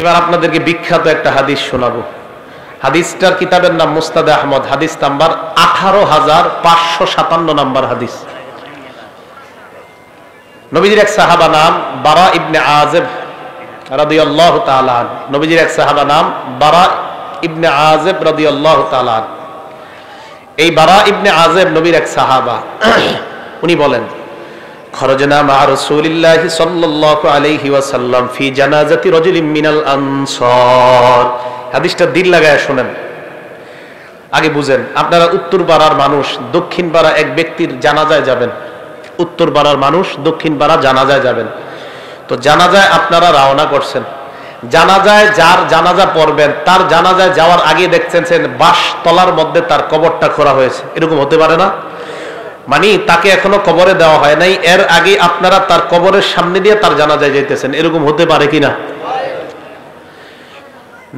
এবার আপনাদেরকে বিখ্যাত একটা হাদিস শোনাবো। হাদিসটার কিতাবের নাম মুস্তাদে আহমদ, হাদিস নাম্বার 18,557 নাম্বার হাদিস। নবীজির এক সাহাবা নাম বারা ইবনে আযিব রাদিয়াল্লাহু তাআলা আনহু। নবীজির এক সাহাবা নাম বারা ইবনে আযিব রাদিয়াল্লাহু তাআলা আনহু। এই বারা ইবনে আযিব নবীর এক সাহাবা। উনি বলেন, খরজনা মা রাসূলিল্লাহি সাল্লাল্লাহু আলাইহি ওয়াসাল্লাম ফি জানাজাতি রাজুলিন মিনাল আনসার। হাদিসটা দিল লাগায় শুনেন, আগে বুঝেন। আপনারা উত্তর পাড়ার মানুষ দক্ষিণ পাড়া এক ব্যক্তির জানাজায় যাবেন, উত্তর পাড়ার মানুষ দক্ষিণ পাড়া জানাজায় যাবেন। তো জানাজায় আপনারা রওনা করছেন, জানাজায় যার জানাজা পড়বেন তার জানাজায় যাওয়ার আগে দেখছেন বাঁশ তলার মধ্যে তার কবরটা খোঁড়া হয়েছে, এরকম হতে পারে না? মানে তাকে এখনো কবরে দেওয়া হয় নাই, এর আগে আপনারা তার কবরের সামনে দিয়ে তার জানাজায় যাইতেছেন, এরকম হতে পারে কিনা?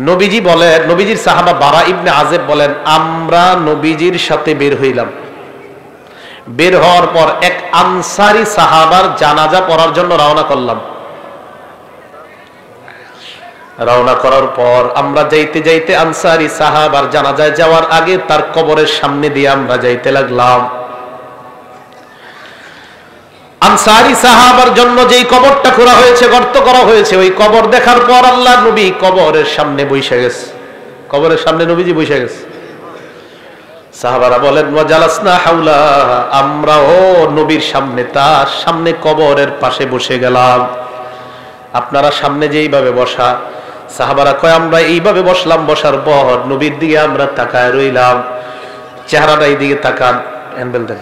নবীজি বলেন, নবীজির সাহাবা বারা ইবনে আযিব বলেন, আমরা নবীজির সাথে বের হইলাম। বের হওয়ার পর এক আনসারী সাহাবার জানাজা পড়ার জন্য রওনা করলাম। রওনা করার পর আমরা যাইতে যাইতে আনসারী সাহাবার জানাজায় যাওয়ার আগে তার কবরের সামনে দিয়ে আমরা যাইতে লাগলাম। আনসারী সাহাবার জন্য যেই কবরটা খোঁড়া হয়েছে, গর্ত করা হয়েছে, ওই কবর দেখার পর আল্লাহর নবী কবরের সামনে বসে গেছে। কবরের সামনে নবীজি বসে গেছে। সাহাবারা বলেন, ওয়া জালাসনা হাওলা, আমরাও নবীর সামনে, তার সামনে কবরের পাশে বসে গেলাম। আপনারা সামনে যেইভাবে বসা, সাহাবারা কয় আমরা এইভাবে বসলাম। বসার পর নবীর দিকে আমরা তাকায় রইলাম, চেহারাটা এই দিকে তাকান।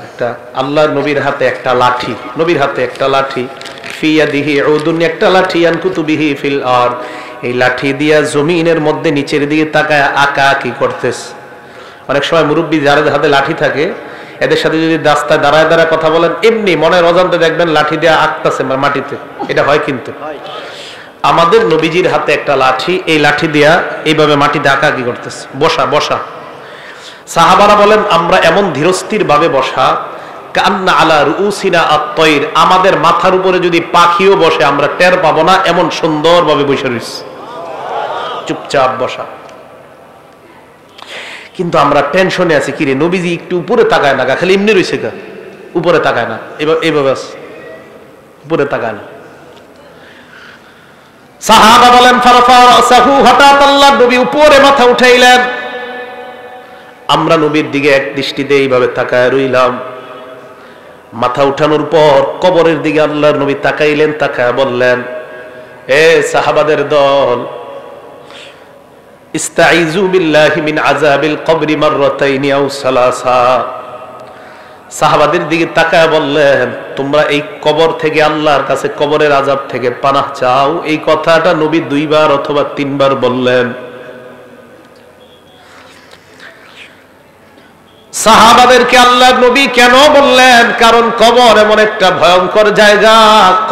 একটা আল্লাহ নবীর হাতে একটা লাঠি, নবীর হাতে একটা লাঠি, ফিয়াদিহি উদুন, একটা লাঠি আনকুতুবিহি ফিল আর, এই লাঠি দিয়া জমিনের মধ্যে নিচের দিকে তাকায় আঁকা আঁকি করতেছে। অনেক সময় মুরব্বী যাদের হাতে লাঠি থাকে এদের সাথে যদি রাস্তায় দাঁড়ায় দাঁড়ায় কথা বলেন, এমনি মনের অজান্তে দেখবেন লাঠি দিয়ে আঁকতেছে মাটিতে, এটা হয়। কিন্তু আমাদের নবীজির হাতে একটা লাঠি, এই লাঠি দিয়া এইভাবে মাটিতে আঁকা আঁকি করতেছে, বসা বসা। সাহাবারা বলেন আমরা এমন ধীরস্থির ভাবে বসা, কান্না আলা রুউসিনা আত-তায়র, আমাদের মাথার উপরে যদি পাখিও বসে আমরা টের পাবো না, এমন সুন্দর ভাবে বসে রইছে, চুপচাপ বসা। কিন্তু আমরা টেনশনে আছি, কিরে নবীজি একটু উপরে তাকায় না, খালি এমনি রইছে, উপরে তাকায় না, এইভাবে উপরে তাকায় না। সাহাবা বলেন ফারফা রাসাহু, হঠাৎ আল্লাহর নবী উপরে মাথা উঠাইলেন। আমরা নবীর দিকে এক দৃষ্টিতে এইভাবে তাকায় রইলাম। মাথা উঠানোর পর কবরের দিকে আল্লাহর নবী তাকাইলেন, তাকায় বললেন, এ সাহাবাদের দল, ইস্তাইযু বিল্লাহি মিন আযাবিল কবরি মাররাতাইনি আও সালাসা। সাহাবাদের দিকে তাকায় বললেন, তোমরা এই কবর থেকে, আল্লাহর কাছে কবরের আযাব থেকে পানাহ চাও। এই কথাটা নবী 2 বার অথবা 3 বার বললেন। সাহাবাদেরকে আল্লাহর নবী কেন বললেন? কারণ কবর এমন একটা ভয়ঙ্কর জায়গা।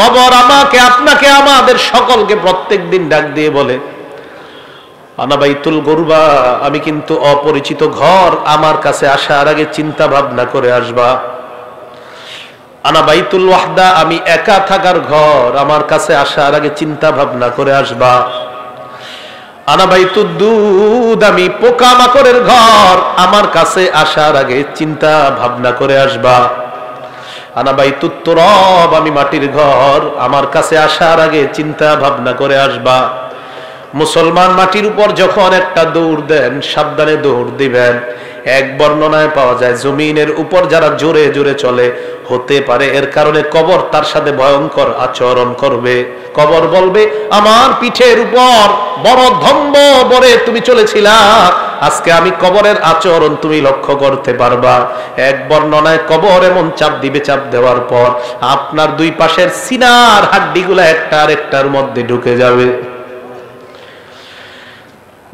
কবর আমাকে, আপনাকে, আমাদের সকলকে প্রত্যেকদিন ডাক দিয়ে বলে, আনা বাইতুল গুরবা, আমি কিন্তু অপরিচিত ঘর, আমার কাছে আসার আগে চিন্তা ভাবনা করে আসবা। আনা বাইতুল ওয়াহদা, আমি একা থাকার ঘর, আমার কাছে আসার আগে চিন্তা ভাবনা করে আসবা। আনা বাইতুদ দুদ, আমি পোকামাকড়ের ঘর, আমার কাছে আসার আগে চিন্তা ভাবনা করে আসবা। আনা বাইতুত তুরাব, আমি মাটির ঘর, আমার কাছে আসার আগে চিন্তা ভাবনা করে আসবা। মুসলমান মাটির উপর যখন একটা দৌড় দেন, সাবধানে দৌড় দিবেন। এক বর্ণনায় পাওয়া যায়, জমিনের উপর যারা জোরে জোরে চলে, হতে পারে এর কারণে কবর তার সাথে ভয়ঙ্কর আচরণ করবে। কবর বলবে, আমার পিঠের উপর বড় ধম্ব বরে তুমি চলেছিলা, আজকে আমি কবরের আচরণ তুমি লক্ষ্য করতে পারবা। এক বর্ণনায় কবর এমন চাপ দিবে, চাপ দেওয়ার পর আপনার 2 পাশের সিনার হাড্ডিগুলা একটা আরেকটার মধ্যে ঢুকে যাবে।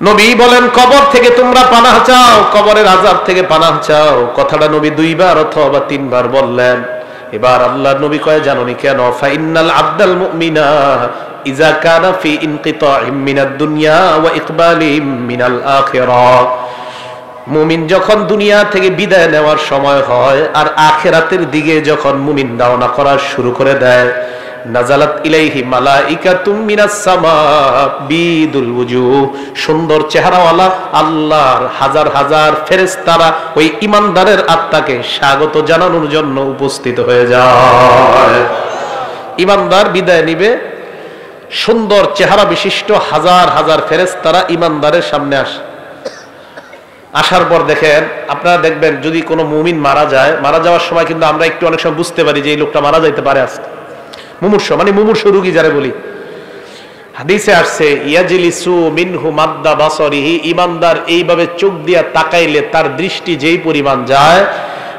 নবী বলেন, কবর থেকে তোমরা পানাহ চাও, কবরের আযাব থেকে পানাহ চাও। কথাটা নবী 2 বার অথবা 3 বার বললেন। এবার আল্লাহর নবী কয়, জানোনি কেন? ফাইন্নাল আবদাল মুমিনা ইযা কানা ফি ইনকিতাইম মিনাদ দুনিয়া ওয়া ইকবালিম মিনাল আখিরাহ। মুমিন যখন দুনিয়া থেকে বিদায় নেওয়ার সময় হয় আর আখিরাতের দিকে যখন মুমিন রওনা করা শুরু করে দেয়, নাজালাত ইলাইহি মালাইকাতুম মিনাস সামা বিদুল ওয়ুজুহ, সুন্দর চেহারাওয়ালা আল্লাহর হাজার হাজার ফেরেশতারা ওই ঈমানদারের আত্মাকে স্বাগত জানানোর জন্য উপস্থিত হয়ে যায়। ঈমানদার বিদায় নিবে, সুন্দর চেহারা বিশিষ্ট হাজার হাজার ফেরেশতারা ঈমানদারের সামনে আসে। আসার পর দেখেন, আপনারা দেখবেন যদি কোনো মুমিন মারা যায়, মারা যাওয়ার সময় কিন্তু আমরা একটু অনেক সময় বুঝতে পারি যে এই লোকটা মারা যাইতে পারে আজকে। মুমূর্ষ মানে মুমূর্ষ রোগী যারা বলি, হাদিসে আসছে ইয়াজলিসু মিনহু মাদ্দা বাসরিহি, ঈমানদার এইভাবে চোখ দিয়া তাকাইলে তার দৃষ্টি যেই পরিমাণ যায়,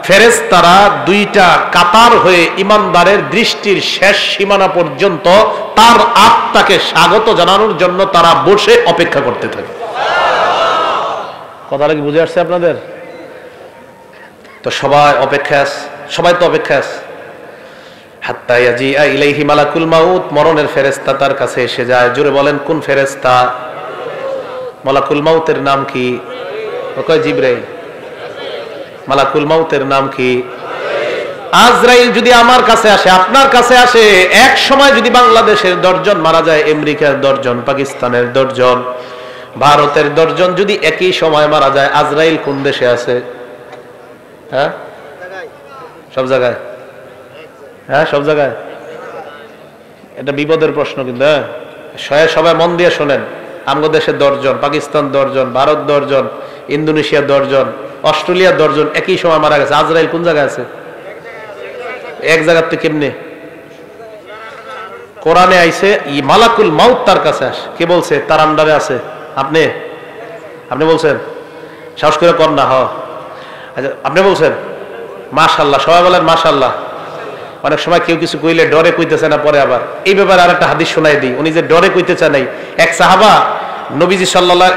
ফেরেশতারা দুইটা কাতার হয়ে ঈমানদারের দৃষ্টির শেষ সীমানা পর্যন্ত তার আত্মাকে স্বাগত জানানোর জন্য তারা বসে অপেক্ষা করতে থাকে। কথাটা কি বুঝে আসছে আপনাদের? তো সবাই অপেক্ষায় আছে, সবাই তো অপেক্ষায় আছে। হাত্তা ইয়াজিআ ইলাইহি মালাকুল মাউত, মরণের ফেরেশতা তার কাছে এসে যায়। জোরে বলেন কোন ফেরেশতা? মালাকুল মাউতের নাম কি? কয় জিবরাইল। মালাকুল মাউতের নাম কি? আজরাইল। যদি আমার কাছে আসে, আপনার কাছে আসে, এক সময় যদি বাংলাদেশের 10 জন মারা যায়, আমেরিকার 10 জন, পাকিস্তানের 10 জন, ভারতের 10 জন যদি একই সময় মারা যায়, আজরাইল কোন দেশে আছে? হ্যাঁ, সব জায়গায়। হ্যাঁ, সব জায়গায়। এটা বিপদের প্রশ্ন কিন্তু। হ্যাঁ, সবাই মন দিয়ে শোনেন। আমাদের দেশে 10 জন, পাকিস্তান 10 জন, ভারত 10 জন, ইন্দোনেশিয়া 10 জন, অস্ট্রেলিয়া 10 জন একই সময় মারা গেছে। আজরাইল কোন জায়গায় আছে? এক জায়গার থেকে কেমনে? কোরআনে আইছে মালাকুল মাউত তার কাছে আসে। কে বলছে? তার আন্ডারে আছে। আপনি বলছেন? সাহস করে কর না। আচ্ছা, আপনি বলছেন? মাশাআল্লাহ, সবাই বলেন মাশাআল্লাহ। অনেক সময় কেউ কিছু কইলে ডরে কইতেছে না, পরে আবার এই ব্যাপারে আর একটা হাদিস শোনাই দিই। উনি যে ডরে কইতেছে নাই, এক সাহাবা নবীজি সাল্লাল্লাহু,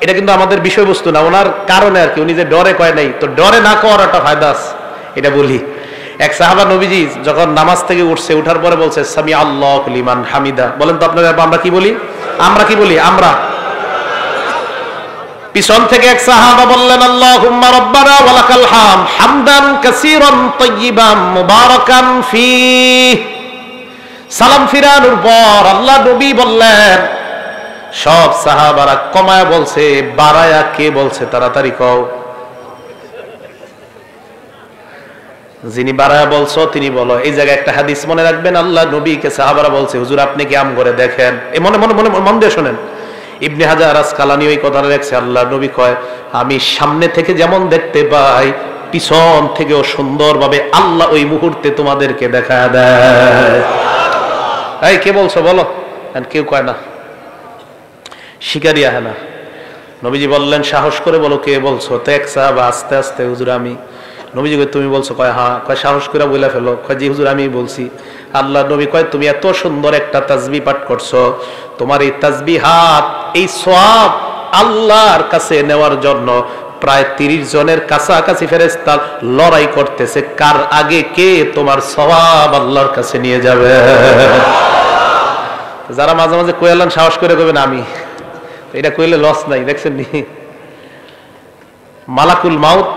এটা কিন্তু আমাদের বিষয়বস্তু না, ওনার কারণে আর কি, উনি যে ডরে কয় নাই, তো ডরে না কওয়ার একটা ফায়দা আছে, এটা বলি। এক সাহাবা নবীজি যখন নামাজ থেকে উঠছে, উঠার পরে বলছে সামি আল্লাহু লিমান হামিদা। বলেন তো আপনারা আমরা কি বলি? আমরা পিছন থেকে এক সাহাবা বললেন আল্লাহুম্মা রাব্বানা ওয়া লাকাল হামদ হামদান কাসীরান তাইয়িবান মুবারাকান ফীহ। সালাম ফিরানোর পর আল্লাহ নবী বললেন, সব সাহাবারা কমায়া বলছে, বাড়ায়া কে বলছে? তাড়াতাড়ি কও। যিনি বাড়ায়া বলছো তিনি বলো। এই জায়গায় একটা হাদিস মনে রাখবেন, আল্লাহ নবীকে সাহাবারা বলছে হুজুর আপনি কি আম করে দেখেন। এই মন দিয়ে শোনেন। ইবনে হাজার আসকালানী ওই কথাটা লেখছে, আল্লাহ নবী কয় আমি সামনে থেকে যেমন দেখতে পাই, পিছন থেকেও সুন্দরভাবে আল্লাহ ওই মুহূর্তে তোমাদেরকে দেখা দেয়। এই কে বলছো বলো? কেউ কয় না, শিকারিয়া হ্যাঁ না। নবীজি বললেন সাহস করে বলো কে বলছো। তো এক সাহাবা আস্তে আস্তে, হুজুর আমি। নবীজি কয় তুমি বলছো? কয় হ্যাঁ। কয় সাহস করে বলে ফেলো। কয় জি হুজুর আমি বলছি। আল্লাহ নবী কয় তুমি এত সুন্দর একটা তাসবিহ পাঠ করছো, তোমার এই তাসবিহাত, এই সওয়াব আল্লাহর কাছে নেওয়ার জন্য প্রায় 30 জনের কাছাকাছি ফেরেশতা লড়াই করতেছে, কার আগে কে তোমার সওয়াব আল্লাহর কাছে নিয়ে যাবে। যারা মাঝে মাঝে কইলেন সাহস করে কইবেন আমি, এটা কইলে লস নাই। দেখছেন নি, মালাকুল মাউত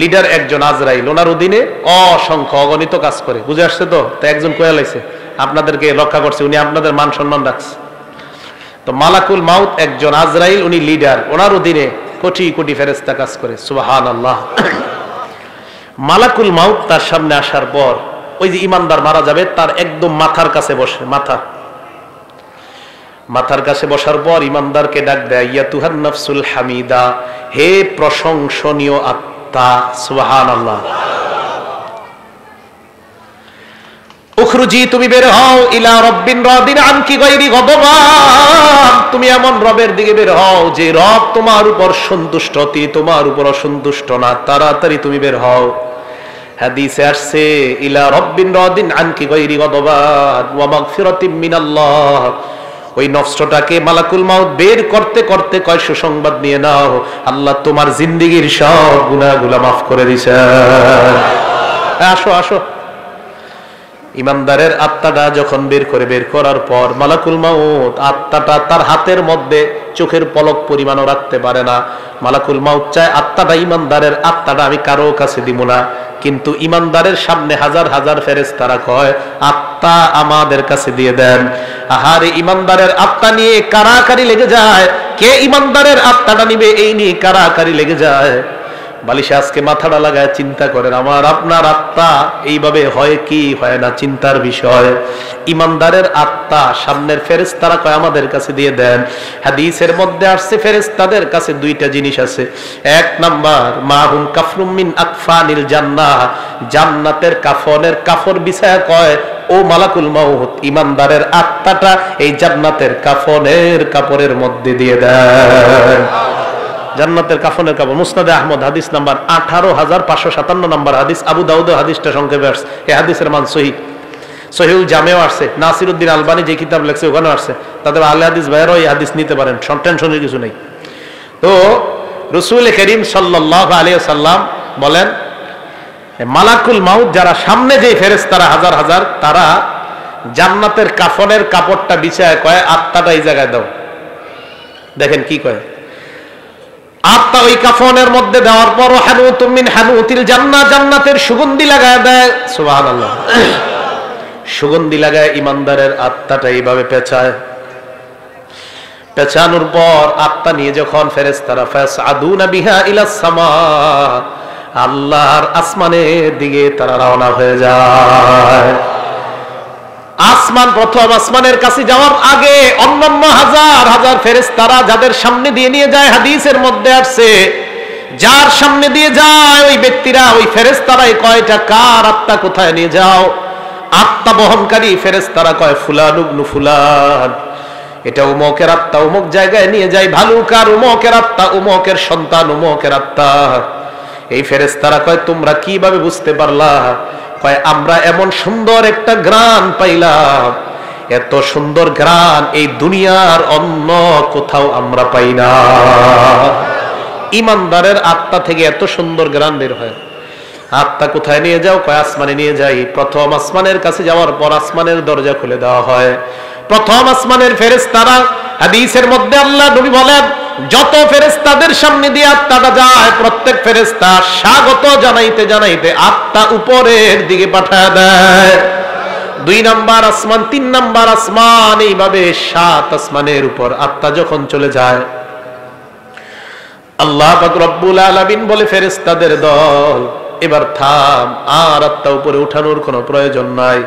লিডার একজন আজরাইল, ওনার অধীনে অসংখ্য অগণিত কাজ করে। বুঝে আসছে তো? তো একজন কয়া লাইছে, আপনাদেরকে রক্ষা করছে, উনি আপনাদের মান সম্মান রাখছে। তো মালাকুল মাউত একজন আজরাইল, উনি লিডার, ওনার অধীনে কোটি কোটি ফেরেশতা কাজ করে। সুবহানাল্লাহ। মালাকুল মাউত তার সামনে আসার পর, ওই যে ইমানদার মারা যাবে তার একদম মাথার কাছে বসে, মাথার কাছে বসার পর ইমানদারকে ডাক দেয়, ইয়াতুহান নাফসুল হামিদা, হে প্রশংসনীয় আত্মা। সুবহানাল্লাহ। উখরুজি, তুমি বের হও, ইলা রব্বিন রাদিন আনকি গায়রি গদবান, তুমি এমন রবের দিকে বের হও যে রব তোমার উপর সন্তুষ্ট, তিনি তোমার উপর অসন্তুষ্ট না। তাড়াতাড়ি তুমি বের হও। হাদিসে আসছে ইলা রব্বিন রাদিন আনকি গায়রি গদবান ওয়া মাগফিরাতিম মিনাল্লাহ। ওই নফসটাকে মালাকুল মাউত বের করতে করতে কয় সুসংবাদ নিয়ে নাও, আল্লাহ তোমার জিন্দেগীর সব গুনাহগুলো মাফ করে দিয়েছেন। আসো আসো। ইমানদারের আত্মাটা যখন বের করার পর মালাকুল মাউত আত্মাটা তার হাতের মধ্যে চোখের পলক পরিমাণও রাখতে পারে না। মালাকুল মাউত চায় আত্মাটা, ইমানদারের আত্মাটা আমি কারো কাছে দিব না, কিন্তু ইমানদারের সামনে হাজার হাজার ফেরেশতারা কয় আত্মা আমাদের কাছে দিয়ে দেন। আহারে ইমানদারের আত্মা নিয়ে কারাকারি লেগে যায়, কে ইমানদারের আত্মাটা নিবে এই নিয়ে কারাকারি লেগে যায়। বালিশে আজকে মাথাটা লাগায় চিন্তা করেন, আমার আপনার আত্মা এইভাবে হয় কি হয় না, চিন্তার বিষয়। ইমানদারের আত্মা সামনের ফেরেশতারা কয় আমাদের কাছে দিয়ে দেন। হাদিসের মধ্যে আসছে ফেরেশতাদের কাছে দুইটা জিনিস আছে। এক নাম্বার মাহুম কাফরুম মিন আকফানিল জান্নাহ, জান্নাতের কাফনের কাফর বিছায়া কয় ও মালাকুল মাউত ইমানদারের আত্মাটা এই জান্নাতের কাফনের কাপড়ের মধ্যে দিয়ে দেন। জান্নাতের কাফনের কাপড়, মুসনাদে আহমদ হাদিস নাম্বার 18557 নম্বর হাদিস, আবু দাউদ হাদিসটা সংক্ষেপে আসছে। এই হাদিসের মান সহিহ, সহিহুল জামেও আসছে, নাসিরউদ্দিন আলবানী যে কিতাব লিখছে ওখানে আসছে। তাদের আহলে হাদিস ভাইরাও এই হাদিস নিতে পারেন, টেনশনের কিছু নেই। তো রাসূল করিম সাল্লাল্লাহু আলাইহি ওয়াসাল্লাম বলেন মালাকুল মাউত যারা সামনে যে ফেরেশতারা হাজার হাজার, তারা জান্নাতের কাফনের কাপড়টা বিছায় কয় আত্মাটা এই জায়গায় দাও। দেখেন কি কয়, আত্মা ওই কাফনের মধ্যে দেওয়ার পর হানুতুম মিন হানুতিল জান্নাহ, জান্নাতের সুগন্ধি লাগায় দেয়। সুবহানাল্লাহ, সুগন্ধি লাগায় ইমানদারের আত্মাটা এইভাবে পেঁচায়। পেঁচানোর পর আত্মা নিয়ে যখন ফেরেশতারা ফাসআদুনা বিহা ইলাস সামা, আল্লাহর আসমানের দিকে তারা রওনা হয়ে যায়। আসমান, প্রথম আসমানের কাছে যাওয়ার আগে অন্যান্য হাজার হাজার ফেরেশতারা যাদের সামনে দিয়ে নিয়ে যায়, হাদিসের মধ্যে আসছে যার সামনে দিয়ে যায় ওই ব্যক্তিরা, ওই ফেরেশতারাই কয়টা কার আত্মা কোথায় নিয়ে যাও। আত্মা বহনকারী ফেরেশতারা কয় ফুলান ইবনু ফুলান, এটা উমকের আত্মা উমক জায়গায় নিয়ে যায়। ভালুকার উমকের আত্মা, উমকের সন্তান উমকের আত্মা। এই ফেরেশতারা কয় তোমরা কিভাবে বুঝতে পারলা? কয় আমরা এমন সুন্দর একটা ঘ্রাণ পাইলাম, এত সুন্দর ঘ্রাণ এই দুনিয়ার অন্য কোথাও আমরা পাই না। ইমানদারের আত্মা থেকে এত সুন্দর ঘ্রাণ বের হয়। আত্মা কোথায় নিয়ে যাও? কয় আসমানে নিয়ে যাই। প্রথম আসমানের কাছে যাওয়ার পর আসমানের দরজা খুলে দেওয়া হয়। প্রথম আসমানের ফেরেশতারা, হাদিসের মধ্যে আল্লাহ নবী বলেন যত ফেরেশতাদের সামনে দিয়ে আত্মাটা যায় প্রত্যেক ফেরেশতা স্বাগত জানাইতে জানাইতে আত্মা উপরের দিকে পাঠায় দেয়। 2 নাম্বার আসমান, 3 নাম্বার আসমান, এইভাবে 7 আসমানের উপর আত্মা যখন চলে যায়, আল্লাহ পাক রব্বুল আলামিন বলে ফেরেশতাদের দল এবার থাম, আর আত্মা উপরে উঠানোর কোনো প্রয়োজন নাই।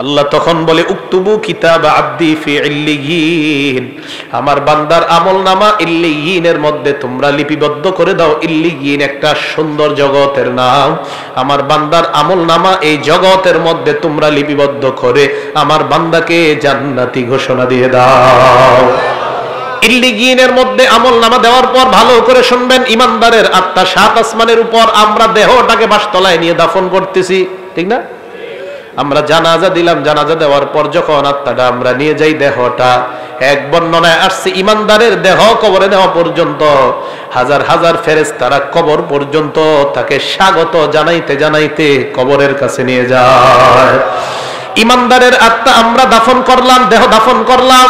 আল্লাহ তখন বলে উকতুবু কিতাব আব্দি ফি ইল্লিয়িন, আমার বান্দার আমলনামা ইল্লিয়িনের মধ্যে তোমরা লিপিবদ্ধ করে দাও। ইল্লিয়িন একটা সুন্দর জগতের নাম। আমার বান্দার আমলনামা এই জগতের মধ্যে তোমরা লিপিবদ্ধ করে আমার বান্দাকে জান্নাতি ঘোষণা দিয়ে দাও। ইল্লিয়িনের মধ্যে আমলনামা দেওয়ার পর ভালো করে শুনবেন, ইমানদারের আত্মা 7 আসমানের উপর, আমরা দেহটাকে বাসতলায় নিয়ে দাফন করতেছি, ঠিক না? আমরা জানাজা দিলাম, জানাজা দেওয়ার পর যখন আত্মাটা আমরা নিয়ে যাই, দেহটা এক বর্ণনায় আসছে ইমানদারের দেহ কবরে দেওয়া পর্যন্ত হাজার হাজার ফেরেশতারা কবর পর্যন্ত তাকে স্বাগত জানাইতে জানাইতে কবরের কাছে নিয়ে যায়। ইমানদারের আত্মা আমরা দাফন করলাম, দেহ দাফন করলাম,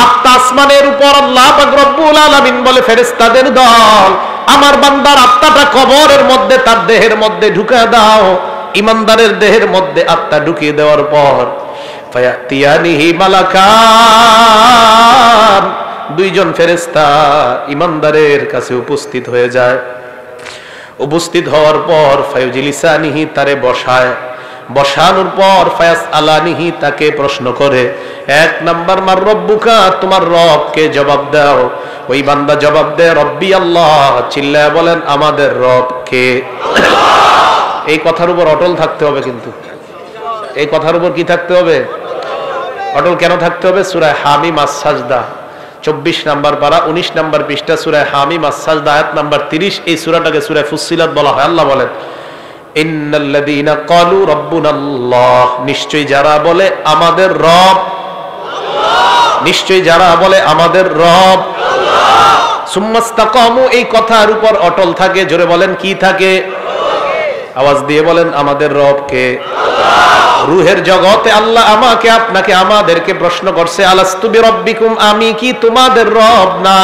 আত্মা আসমানের উপর। আল্লাহ পাক রব্বুল আলামিন বলে ফেরেশতাদের দল আমার বান্দার আত্মাটা কবরের মধ্যে তার দেহের মধ্যে ঢুকিয়ে দাও। ইমানদারের দেহের মধ্যে আত্মা ঢুকিয়ে দেওয়ার পর ফায়াতিয়ানিহি মালাকান, 2 জন ফেরেশতা ইমানদারের কাছে উপস্থিত হয়ে যায়। উপস্থিত হওয়ার পর ফায়ুজিলিসানিহি, তারে বসায়। বসানোর পর ফায়াস আলানিহি, তাকে প্রশ্ন করে। 1 নাম্বার মার রব্বুকা, তোমার রবকে জবাব দাও। ওই বান্দা জবাব দেয় রব্বি আল্লাহ, চিল্লায় বলেন আমাদের রব কে? এই কথার উপর অটল থাকতে হবে, কিন্তু এই কথার উপর কি থাকতে হবে? অটল কেন থাকতে হবে? সূরা হামিম আস-সাজদা 24 নাম্বার পারা 19 নাম্বার পৃষ্ঠা, সূরা হামিম আস-সাজদা আয়াত নাম্বার 30। এই সূরাটাকে সূরা ফুসসিলাত বলা হয়। আল্লাহ বলেন ইন্নাল্লাযীনা ক্বালু রাব্বুনাল্লাহ, নিশ্চয়ই যারা বলে আমাদের রব আল্লাহ, নিশ্চয়ই যারা বলে আমাদের রব আল্লাহ, সুম্মাস্তাকামু, এই কথার উপর অটল থাকে। জোরে বলেন কি থাকে? আওয়াজ দিয়ে বলেন আমাদের রব কে? আল্লাহ। রূহের জগতে আল্লাহ আমাকে আপনাকে আমাদেরকে প্রশ্ন করছে, আলাস্তু বিরাব্বিকুম, আমি কি তোমাদের রব না?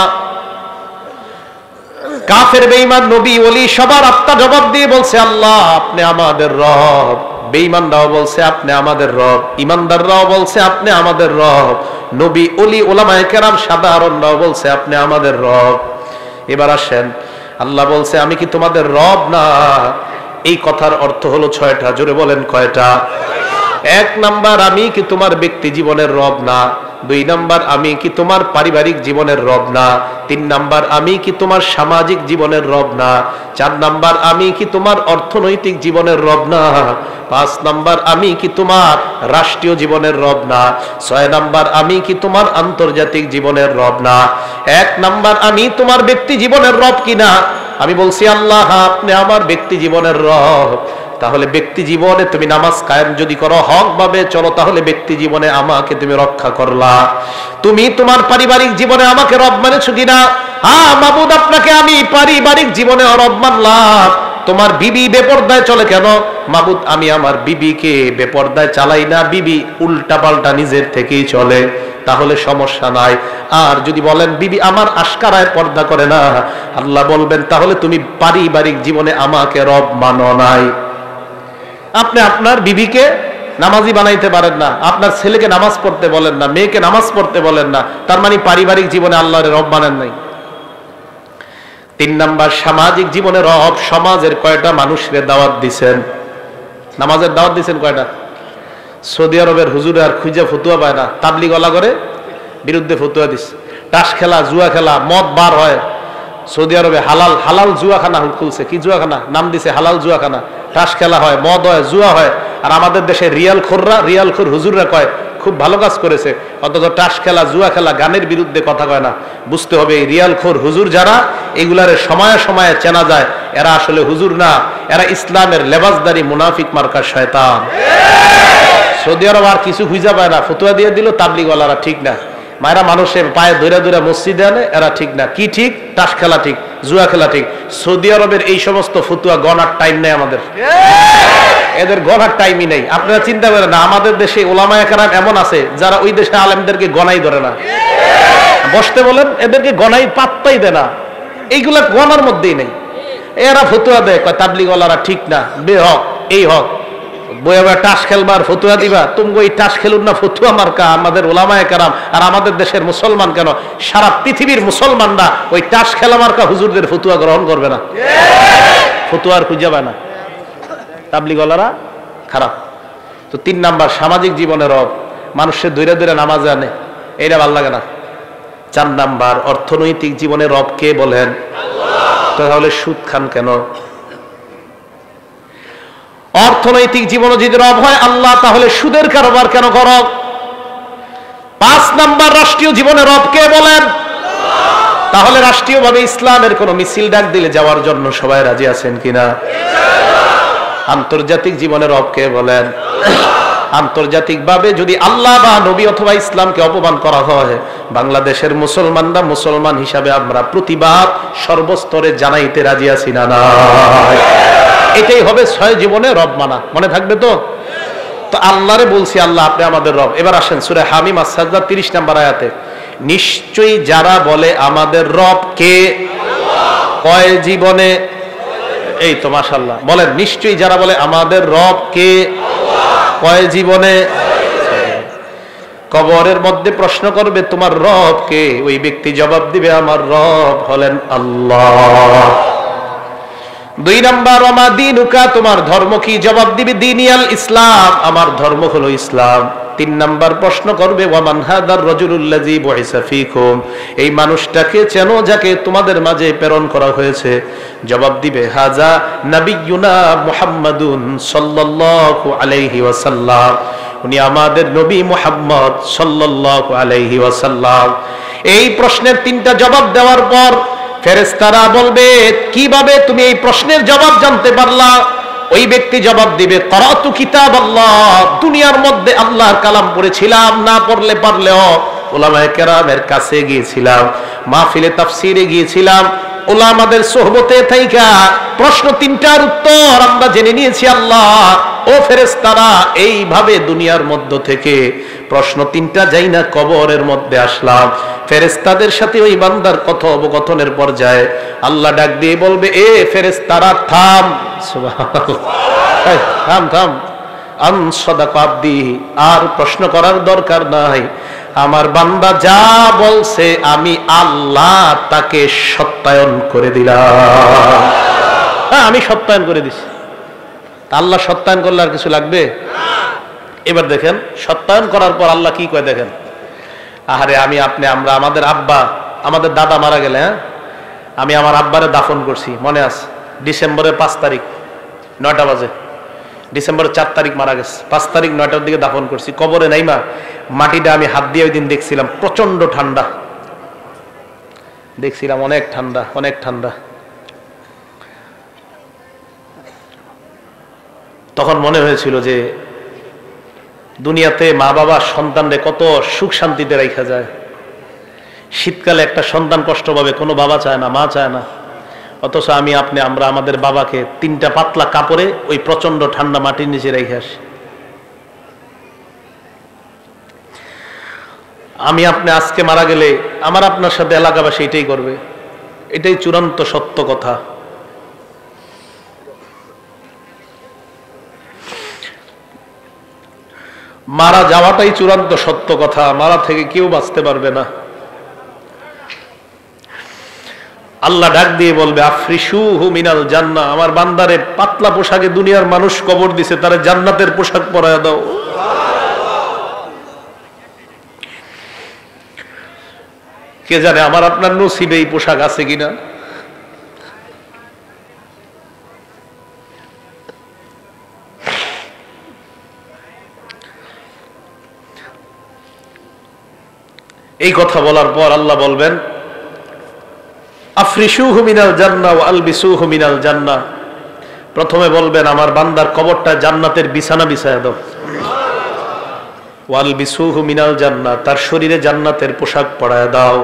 কাফের বেঈমান নবী ওলি সবার আত্মা জবাব দিয়ে বলছে আল্লাহ আপনি আমাদের রব। বেঈমানরাও বলছে আপনি আমাদের রব, ইমানদাররাও বলছে আপনি আমাদের রব, নবী ওলি ওলামায়ে কেরাম সাধারণরাও বলছে আপনি আমাদের রব। এবার আসেন, আল্লাহ বলছে আমি কি তোমাদের রব না? এই কথার অর্থ হলো 6টা। জোরে বলেন কয়টা? 1 নাম্বার, আমি কি তোমার ব্যক্তি জীবনের রব না? 2 নাম্বার, আমি কি তোমার পারিবারিক জীবনের রব না? 3 নাম্বার, আমি কি তোমার সামাজিক জীবনের রব না? 4 নাম্বার, আমি কি তোমার অর্থনৈতিক জীবনের রব না? 5 নাম্বার, আমি কি তোমার রাষ্ট্রীয় জীবনের রব না? 6 নাম্বার, আমি কি তোমার আন্তর্জাতিক জীবনের রব না? 1 নাম্বার, আমি তোমার ব্যক্তি জীবনের রব কিনা? আমি বলছি আল্লাহ আপনি আমার ব্যক্তি জীবনের রব। তাহলে ব্যক্তি জীবনে তুমি নামাজ কায়েম যদি করো, হক ভাবে চলো, তাহলে ব্যক্তি জীবনে আমাকে তুমি রক্ষা করলা। তুমি তোমার পারিবারিক জীবনে আমাকে রব মানেছো কিনা? হ্যাঁ মাবুদ, আপনাকে আমি পারিবারিক জীবনে রব মানলাম। তোমার বিবি বেপরদায় চলে কেন? মাবুদ, আমি আমার বিবিকে বেপরদায় চালাই না, বিবি উল্টা পাল্টা নিজের থেকেই চলে, তাহলে সমস্যা নাই। আর যদি বলেন বিবি আমার আশকারায় পর্দা করে না, আল্লাহ বলবেন তাহলে তুমি পারিবারিক জীবনে আমাকে রব মানো নাই। আপনি আপনার বিবিকে নামাজি বানাইতে পারেন না, আপনার ছেলেকে নামাজ পড়তে বলেন না, মেয়েকে নামাজ পড়তে বলেন না, তার মানে পারিবারিক জীবনে আল্লাহর রব মানেন নাই। 3 নাম্বার, সামাজিক জীবনে রব। সমাজের কয়টা মানুষের দাওয়াত দিছেন? নামাজের দাওয়াত দিছেন কয়টা? সৌদি আরবের হুজুরে আর খুঁজে ফতুয়া পায় না, তাবলিগ ওয়ালা করে বিরুদ্ধে ফতুয়া দিছে। তাস খেলা, জুয়া খেলা, মদ বার হয়। সৌদি আরবে হালাল জুয়াখানা খুলছে। কি জুয়াখানা? নাম দিছে হালাল জুয়াখানা। তাস খেলা হয়, মদ হয়, জুয়া হয়। আর আমাদের দেশে রিয়াল খোর হুজুররা কয় খুব ভালো কাজ করেছে, অথচ তাস খেলা, জুয়া খেলা, গানের বিরুদ্ধে কথা কয় না। বুঝতে হবে এই রিয়াল খোর হুজুর যারা, এগুলারে সময়ে সময়ে চেনা যায় এরা আসলে হুজুর না, এরা ইসলামের লেবাসদারি মুনাফিক মার্কা শয়তান। সৌদি আরব আর কিছু খুঁজা পায় না, ফতুয়া দিয়ে দিল তাবলিগওয়ালারা ঠিক না, মায়েরা মানুষের পায়ে ধরে ধরে মসজিদে আনে, এরা ঠিক না। কি ঠিক? তাস খেলা ঠিক, জুয়া খেলা ঠিক। সৌদি আরবের এই সমস্ত ফতুয়া গণার টাইম নেই আমাদের, এদের গণার টাইমই নেই। আপনারা চিন্তা করেন না, আমাদের দেশে ওলামায়ে কেরাম এমন আছে যারা ওই দেশে আলেমদেরকে গণাই ধরে না, বসতে বলেন এদেরকে গণাই পাত্তাই দেয় না, এইগুলা গণার মধ্যেই নেই। এরা ফতুয়া দেয়, কয় তাবলিগওয়ালারা ঠিক না, বেহক, এই হক। বইয়া টাস খেলবার ফতুয়া দিবা, তুমি ওই টাস খেলুন না ফতুয়া মার্কা আমাদের ওলামায়ে কেরাম। আর আমাদের দেশের মুসলমান কেন, সারা পৃথিবীর মুসলমানরা ওই টাস খেলা মার্কা হুজুরদের ফতুয়া গ্রহণ করবে না, ফতুয়ার খুঁজে পায় না। তাবলিগওয়ালারা খারাপ। তো 3 নাম্বার, সামাজিক জীবনের রব। মানুষের দূরে দূরে নামাজে আনে, এইটা ভালো লাগে না। 4 নাম্বার, অর্থনৈতিক জীবনের রব কে বলেন? তাহলে সুদ খান কেন? অর্থনৈতিক জীবন যদি রব হয় আল্লাহ, তাহলে সুদের কারবার কেন করো? 5 নাম্বার, রাষ্ট্রীয় জীবনের রব কে বলেন? তাহলে রাষ্ট্রীয়ভাবে ইসলামের কোন মিছিল ডাক দিলে যাওয়ার জন্য সবাই রাজি আছেন কিনা? আন্তর্জাতিক জীবনের রব কে বলেন? আন্তর্জাতিক ভাবে যদি আল্লাহ বা নবী অথবা ইসলামকে অপমান করা হয়, বাংলাদেশের মুসলমানরা মুসলমান হিসাবে আমরা প্রতিবাদ সর্বস্তরে জানাইতে রাজি আছি না? এটাই হবে 6 জীবনে রব মানা। মনে থাকবে তো? তো আল্লাহরে বলছি আল্লাহ আপনি আমাদের রব। এবার আসেন সূরা হামিম আস-সাজদা 30 নম্বর আয়াতে, নিশ্চয়ই যারা বলে আমাদের রব কে, কয় জীবনে? এই তো মাশাআল্লাহ, বলেন নিশ্চয়ই যারা বলে আমাদের রব কে, কয় জীবনে? কবরের মধ্যে প্রশ্ন করবে তোমার রব কে, ওই ব্যক্তি জবাব দিবে আমার রব হলেন আল্লাহ। 2 নাম্বার, ওমা দীনুকা, তোমার ধর্ম কি? জবাব দিবে দীনিয়াল ইসলাম, আমার ধর্ম হলো ইসলাম। 3 নাম্বার প্রশ্ন করবে ওয়ামান হাদার রাজুলুল্লাযী বুইসা ফীকুম, এই মানুষটাকে চেনো যাকে তোমাদের মাঝে প্রেরণ করা হয়েছে? জবাব দিবে হাজা নবিয়ুনা মুহাম্মাদুন সাল্লাল্লাহু আলাইহি ওয়াসাল্লাম, উনি আমাদের নবী মুহাম্মদ সাল্লাল্লাহু আলাইহি ওয়াসাল্লাম। এই প্রশ্নের 3টা জবাব দেওয়ার পর ফেরেশতারা বলবে কিভাবে তুমি এই প্রশ্নের জবাব জানতে পারলা? ওই ব্যক্তি জবাব দিবে করাতু কিতাবাল্লাহ, দুনিয়ার মধ্যে আল্লাহর কালাম পড়েছিলাম, না পড়লে পারলেও উলামায়ে কেরামের কাছে গিয়েছিলাম, মাহফিলে তাফসীরে গিয়েছিলাম, উলামাদের সোহবতে থাইকা প্রশ্ন 3টার উত্তর আমরা জেনে নিয়েছি। আল্লাহ ও ফেরেশতারা, এইভাবে দুনিয়ার মধ্য থেকে প্রশ্ন তিনটা যাই না কবরের মধ্যে আসলাম। ফেরেশতাদের সাথে ওই বান্দার কথোপকথনের পর্যায়ে আল্লাহ ডাক দিয়ে বলবে, এ ফেরেশতারা থাম, সুবহানাল্লাহ, থাম থাম, আন সাদাকা আব্দি, আর প্রশ্ন করার দরকার নাই। আমার বান্দা যা বলছে আমি আল্লাহ তাকে সত্যায়ন করে দিলাম। হ্যাঁ, আমি সত্যায়ন করে দিছি। আল্লাহ সত্যায়ন করলে আর কিছু লাগবে? এবার দেখেন, সত্যায়ন করার পর আল্লাহ কি কয় দেখেন। আহারে, আমি আপনি আমরা আমাদের আব্বা আমাদের দাদা মারা গেলে, হ্যাঁ, আমি আমার আব্বারে দাফন করছি, মনে আছে? ডিসেম্বরের 5 তারিখ 9টা বাজে, ডিসেম্বরের 4 তারিখ মারা গেছে, 5 তারিখ 9টার দিকে দাফন করছি। কবরে নাইমা মাটিটা আমি হাত দিয়ে ওই দিন দেখছিলাম, প্রচন্ড ঠান্ডা দেখছিলাম, অনেক ঠান্ডা, অনেক ঠান্ডা। তখন মনে হয়েছিল যে দুনিয়াতে মা বাবা সন্তানরে কত সুখ শান্তিতে রাখা যায়। শীতকালে একটা সন্তান কষ্ট পাবে, কোনো বাবা চায় না, মা চায় না। অথচ আমি আপনি আমরা আমাদের বাবাকে 3টা পাতলা কাপড়ে ওই প্রচন্ড ঠান্ডা মাটির নিচে রেখে আসি। আমি আপনি আজকে মারা গেলে আমার আপনার সাথে এলাকাবাসী এটাই করবে, এটাই চূড়ান্ত সত্য কথা। মারা যাওয়াটাই চূড়ান্ত সত্য কথা, মারা থেকে কেউ বাঁচতে পারবে না। আল্লাহ ডাক দিয়ে বলবে, আফরিশুহু মিনাল জান্নাহ, আমার বান্দারে পাতলা পোশাকে দুনিয়ার মানুষ কবর দিছে, তারে জান্নাতের পোশাক পরায় দাও। কে জানে আমার আপনার নসিবে এই পোশাক আছে কিনা। এই কথা বলার পর আল্লাহ বলবেন, আফরিশুহু মিনাল জান্নাহ ওয়া আলবিসুহু মিনাল জান্নাহ। প্রথমে বলবেন, আমার বান্দার কবরটা জান্নাতের বিছানা বিছায়া দাও। ওয়া আলবিসুহু মিনাল জান্নাহ, তার শরীরে জান্নাতের পোশাক পরায়া দাও।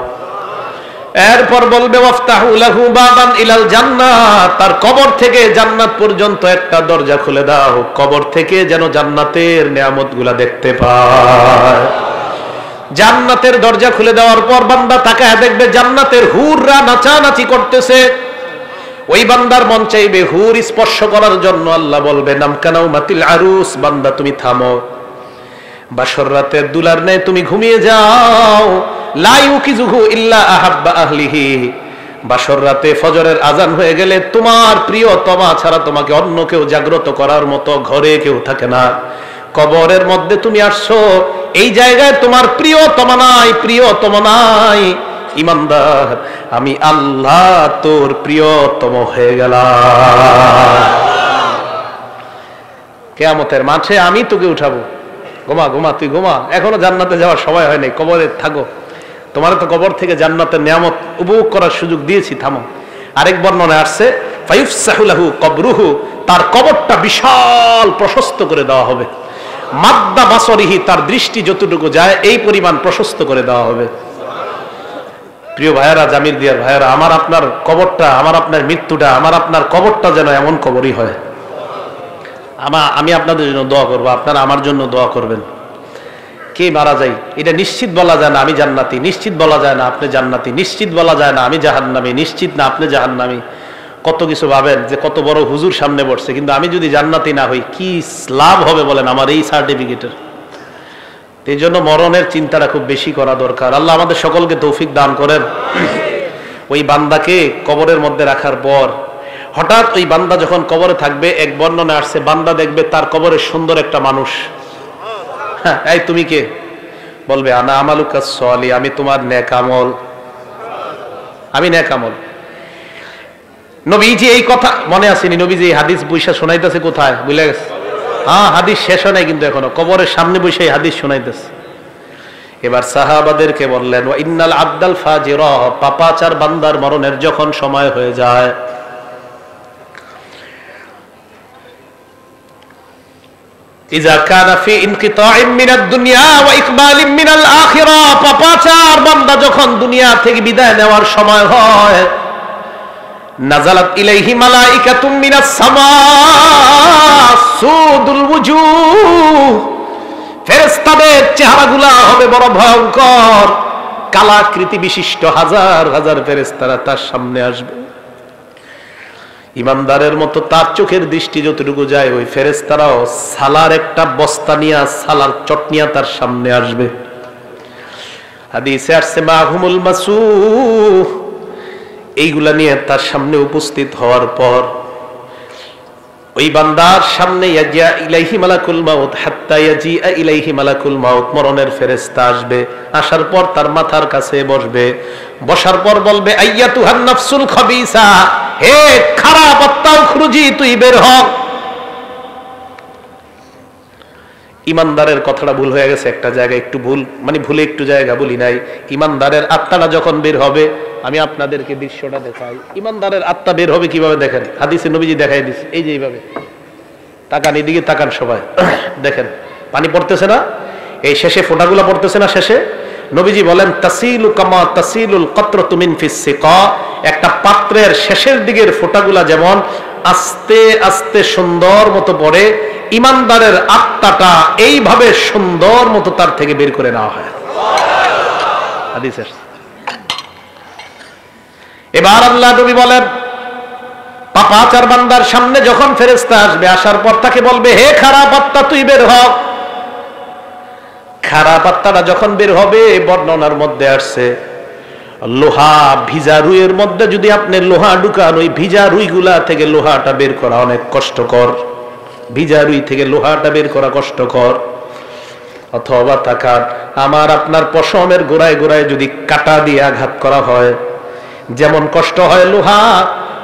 এরপর বলবে, ওয়াফতাহু লাহু বাবান ইলাল জান্নাহ, তার কবর থেকে জান্নাত পর্যন্ত একটা দরজা খুলে দাও, কবর থেকে যেন জান্নাতের নিয়ামতগুলা দেখতে পায়। জান্নাতের দরজা খুলে দেওয়ার পর বান্দা তাকায় দেখবে জান্নাতের হুররা নাচানাচি করতেছে। ওই বান্দার মন চাইবে হুর স্পর্শ করার জন্য। আল্লাহ বলবে, নামকানাউ মাতিল আরুস, বান্দা তুমি থামো, বাসর রাতের দুলার নেই তুমি ঘুমিয়ে যাও। লা ইউকিজুহু ইল্লা আহাব্বা আহলিহি, বাসর রাতে ফজরের আজান হয়ে গেলে তোমার প্রিয়তমা ছাড়া তোমাকে অন্য কেউ জাগ্রত করার মতো ঘরে কেউ থাকে না। কবরের মধ্যে তুমি আসছো, এই জায়গায় তোমার প্রিয়তমা নাই, প্রিয়তম নাই। ইমানদার, আমি আল্লাহ তোর প্রিয়তম হয়ে গেলাম। কিয়ামতের মাঠে আমি তোকে উঠাবো। ঘুমা ঘুমা, তুই ঘুমা, এখনো জান্নাতে যাওয়ার সময় হয় নাই, কবরে থাকো। তোমার তো কবর থেকে জান্নাতের নিয়ামত উপভোগ করার সুযোগ দিয়েছি, থামো। আরেক বর্ণনায় আসছে, ফায়ুফসাহু লাহু কবরুহু, তার কবরটা বিশাল প্রশস্ত করে দেওয়া হবে। মাদ্দা বাসরিহি, তার দৃষ্টি যতটুকু যায় এই পরিমাণ প্রশস্ত করে দেওয়া হবে। প্রিয় ভাইয়েরা, জামির দিয়ার ভাইয়েরা, আমার আপনার কবরটা, আমার আপনার মৃত্যুটা, আমার আপনার কবরটা যেন এমন কবরই হয়। আমি আপনাদের জন্য দোয়া করবো, আপনারা আমার জন্য দোয়া করবেন। কে মারা যায় এটা নিশ্চিত বলা যায় না আমি জান্নাতি, নিশ্চিত বলা যায় না আপনি জান্নাতি, নিশ্চিত বলা যায় না আমি জাহান্নামী, নিশ্চিত না আপনি জাহান্নামী। কত কিছু ভাবেন যে কত বড় হুজুর সামনে বসছে, কিন্তু আমি যদি জান্নাতি না হই কি লাভ হবে বলেন আমার এই সার্টিফিকেটের। এই জন্য মরণের চিন্তাটা খুব বেশি করা দরকার। আল্লাহ আমাদের সকলকে তৌফিক দান করেন। ওই বান্দাকে কবরের মধ্যে রাখার পর হঠাৎ ওই বান্দা যখন কবরে থাকবে, এক বর্ণনা আসছে বান্দা দেখবে তার কবরে সুন্দর একটা মানুষ। হ্যাঁ, এই তুমি কে? বলবে, আনা আমালুকাস সালিহ, আমি তোমার নেক আমল, আমি নেক আমল। নবীজি এই কথা মনে আসেনি, নবীজি এই হাদিস বৈশা শোনাইতেছে কোথায় বুঝলে গেছে? হ্যাঁ, হাদিস শেষ হয় নাই কিন্তু এখনো, কবরের সামনে বসে হাদিস শোনাইতেছে। এবার সাহাবাদেরকে বললেন, ওয়া ইন্নাল আবদাল ফাজিরা, পাপাচার বান্দার মরণের যখন সময় হয়ে যায়, ইজা কানা ফি ইনকিতাইম মিনাদ দুনিয়া ওয়া ইকবালিম মিনাল আখিরাহ, পাপাচার বান্দা যখন দুনিয়া থেকে বিদায় নেওয়ার সময় হয়, নাযালাত ইলাইহি মালাইকাতুম মিনাস সামা সুদুল ওয়ুজুহ, ফেরেশতাদের চেহারাগুলো হবে বড় ভয়ঙ্কর, কালাকৃতি বিশিষ্ট হাজার হাজার ফেরেশতারা তার সামনে আসবে। ইমানদারের মতো তার চোখের দৃষ্টি যতটুকু যায়, ওই ফেরেশতারাও সালার একটা বস্তা নিয়ে, সালার চটনিয়া তার সামনে আসবে। হাদিসে আসছে মাহুমুল মাসুহ, এইগুলা নিয়ে তার সামনে উপস্থিত হওয়ার পর ওই বান্দার সামনে ইয়াজিয়া ইলাইহি মালাকুল মাউত হাত্তা ইয়াজিআ ইলাইহি মালাকুল মাউত, মরণের ফেরেশতা আসবে। আসার পর তার মাথার কাছে বসবে, বসার পর বলবে আইয়াতুহান নাফসুল খাবিসা, হে খারাপ আত্মা উখরুজি, তুই বের হ। ইমানদারের কথাটা ভুল হয়ে গেছে একটা জায়গায়, একটু ভুল মানে ভুলে একটু জায়গা বলি নাই। ইমানদারের আত্মাটা যখন বের হবে, আমি আপনাদেরকে দৃশ্যটা দেখাই। ইমানদারের আত্মা বের হবে কিভাবে দেখেন, হাদিসে নবীজি দেখাই দিচ্ছে। এই যে এইভাবে তাকান, এদিকে তাকান সবাই, দেখেন পানি পড়তেছে না, এই শেষে ফোঁটাগুলো পড়তেছে না শেষে। নবীজি বলেন তাসিলু কামা তাসিলুল কাতরাতু মিন ফিস সিকা, একটা পাত্রের শেষের দিকের ফোঁটাগুলা যেমন আস্তে আস্তে সুন্দর মতো পড়ে, ইমানদারের আত্মাটা এইভাবে সুন্দর মতো তার থেকে বের করে নেওয়া হয়। হাদিসে এবার আল্লাহ নবী বলেন পাপাচার বান্দার সামনে যখন ফেরেশতা আসবে, আসার পর তাকে বলবে হে খারাপ আত্মা, তুই বের হ। খারাপ আত্মাটা যখন বের হবে, বর্ণনার মধ্যে আসছে লোহা ভিজা রুইয়ের মধ্যে যদি আপনি লোহা ঢুকান, ওই ভিজা রুইগুলা থেকে লোহাটা বের করা অনেক কষ্টকর। ভিজা রুই থেকে লোহাটা বের করা কষ্টকর। অথবা তাকান, আমার আপনার পশমের গোড়ায় গোড়ায় যদি কাঁটা দিয়ে আঘাত করা হয়, যেমন কষ্ট হয় লোহা,